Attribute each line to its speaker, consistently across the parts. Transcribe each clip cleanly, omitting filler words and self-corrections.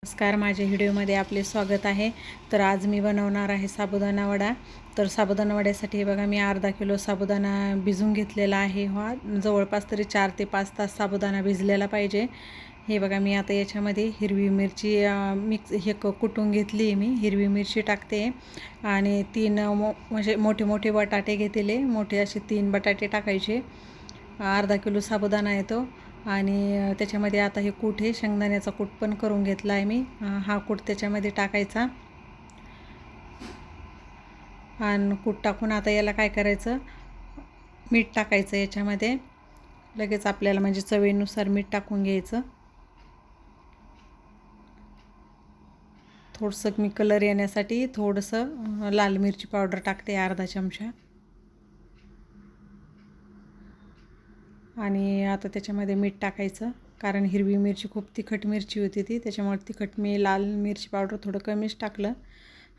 Speaker 1: नमस्कार, माझ्या व्हिडिओमध्ये आपले स्वागत आहे. तर आज मी बनवणार आहे साबुदाणा वडा. तर साबुदाणा वड्यासाठी हे बघा, मी अर्धा किलो साबुदाणा भिजून घेतलेला आहे. जवळपास तरी 4 ते 5 तास साबुदाणा भिजलेला पाहिजे. हे बघा, मी आता याच्यामध्ये हिरवी मिरची कुटून घेतली. मी हिरवी मिरची टाकते आणि 3 म्हणजे मोठे मोठे बटाटे घेतले. मोठे असे 3 बटाटे टाकायचे. अर्धा किलो साबुदाणा येतो. आणि त्याच्यामध्ये आता हे कूट हे शेंगदाण्याचा कूट पण करून घेतला आहे मी. हा कूट त्याच्यामध्ये टाकायचा आणि कूट टाकून आता याला काय करायचं, मीठ टाकायचं याच्यामध्ये लगेच आपल्याला, म्हणजे चवीनुसार मीठ टाकून घ्यायचं. थोडंसं मी कलर येण्यासाठी थोडंसं लाल मिरची पावडर टाकते, अर्धा चमचा. आणि आता त्याच्यामध्ये मीठ टाकायचं, कारण हिरवी मिरची खूप तिखट मिरची होती ती, त्याच्यामुळे मी लाल मिरची पावडर थोडं कमीच टाकलं.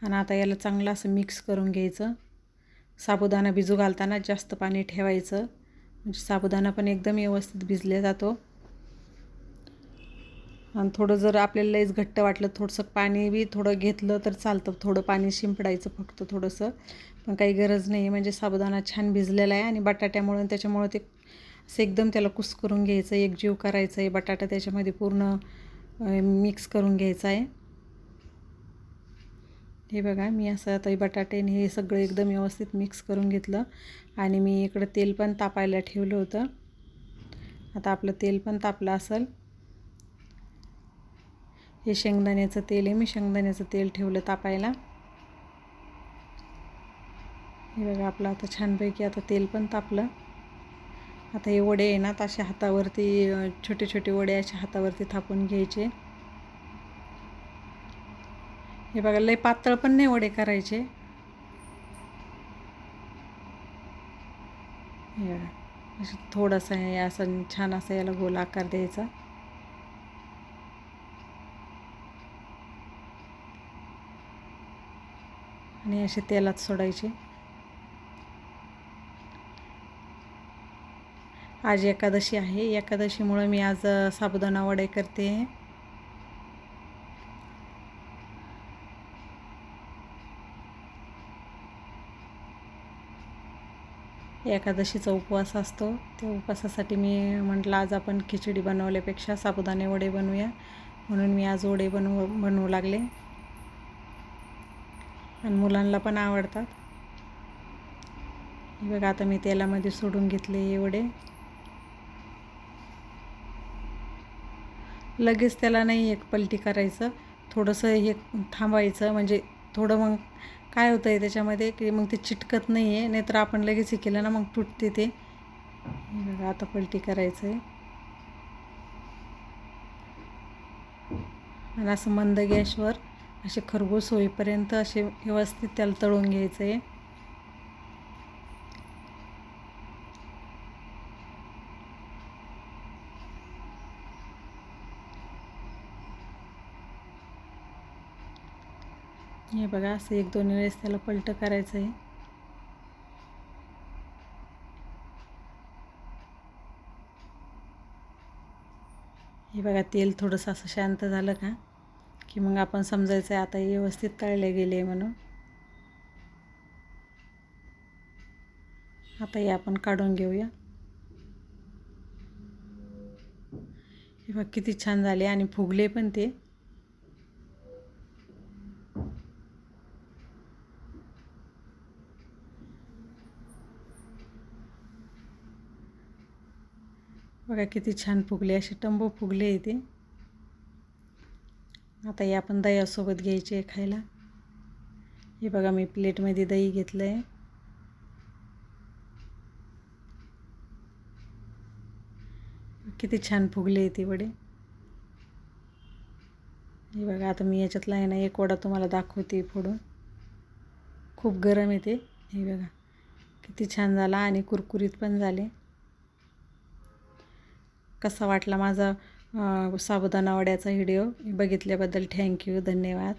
Speaker 1: आणि आता याला चांगलं असं मिक्स करून घ्यायचं. साबुदाणा भिजू घालताना जास्त पाणी ठेवायचं, म्हणजे साबुदाणा पण एकदम व्यवस्थित भिजला जातो. आणि थोडं जर आपल्याला लईच घट्ट वाटलं, थोडंसं पाणी बी थोडं घेतलं तर चालतं. थोडं पाणी शिंपडायचं फक्त थोडंसं, पण काही गरज नाही. म्हणजे साबुदाणा छान भिजलेला आहे आणि बटाट्यामुळे त्याच्यामुळे ते असं एकदम त्याला कुस्करून घ्यायचं, एकजीव करायचं आहे. बटाटा त्याच्यामध्ये पूर्ण मिक्स करून घ्यायचा आहे. हे बघा, मी असं आता बटाट्याने हे सगळं एकदम व्यवस्थित मिक्स करून घेतलं. आणि मी इकडं तेल पण तापायला ठेवलं होतं. आता आपलं तेल पण तापलं असेल. हे शेंगदाण्याचं तेल आहे, मी शेंगदाण्याचं तेल ठेवलं तापायला. हे बघा, आपलं आता छानपैकी आता तेल पण तापलं. आता हे वडे आहे ना, अशा हातावरती छोटे छोटे वडे अशा हातावरती थापून घ्यायचे. हे बघा, लय पातळ पण नाही वडे करायचे. हे बघा, असं थोडंसं आहे, असं छान असं याला गोल आकार द्यायचा. आणि असे तेलात सोडायचे. आज एकादशी आहे, एकादशीमुळे मी आज साबुदाणा वडे करते. एकादशीचा उपवास असतो, त्या उपवासासाठी मी म्हटलं आज आपण खिचडी बनवल्यापेक्षा साबुदाणे वडे बनवूया, म्हणून मी आज वडे बनवू लागले. आणि मुलांना पण आवडतात. हे बघा, आता मी तेलामध्ये सोडून घेतले हे वडे. लगेच त्याला नाही एक पलटी करायचं, थोडंसं हे थांबायचं. म्हणजे थोडं मग काय होतं आहे त्याच्यामध्ये की मग ते चिटकत नाही आहे, नाहीतर आपण लगेच हे केलं ना मग तुटते ते. हे बघा, आता पलटी करायचं आहे आणि असं मंद गॅसवर असे खरपूस होईपर्यंत असे व्यवस्थित त्याला तळून घ्यायचं आहे. हे बघा, असं 1-2 वेळेस त्याला पलटं करायचं आहे. हे बघा, तेल थोडंसं असं शांत झालं का की मग आपण समजायचं आहे आता व्यवस्थित तळले गेले म्हणून. आता हे आपण काढून घेऊया. हे बघ, किती छान झाले आणि फुगले पण ते. बघा, किती छान फुगले, असे टंबू फुगले ते. आता हे आपण दह्यासोबत घ्यायचे खायला. हे बघा, मी प्लेटमध्ये दही घेतलं आहे. किती छान फुगले ते वडे. हे बघा, आता मी याच्यातला आहे ना एक वडा तुम्हाला दाखवते फोडून. खूप गरम आहे ते. हे बघा, किती छान झाला आणि कुरकुरीत पण झाले. कसा वाटला माझा साबुदाणा वड्याचा व्हिडिओ बघितल्याबद्दल थँक्यू, धन्यवाद.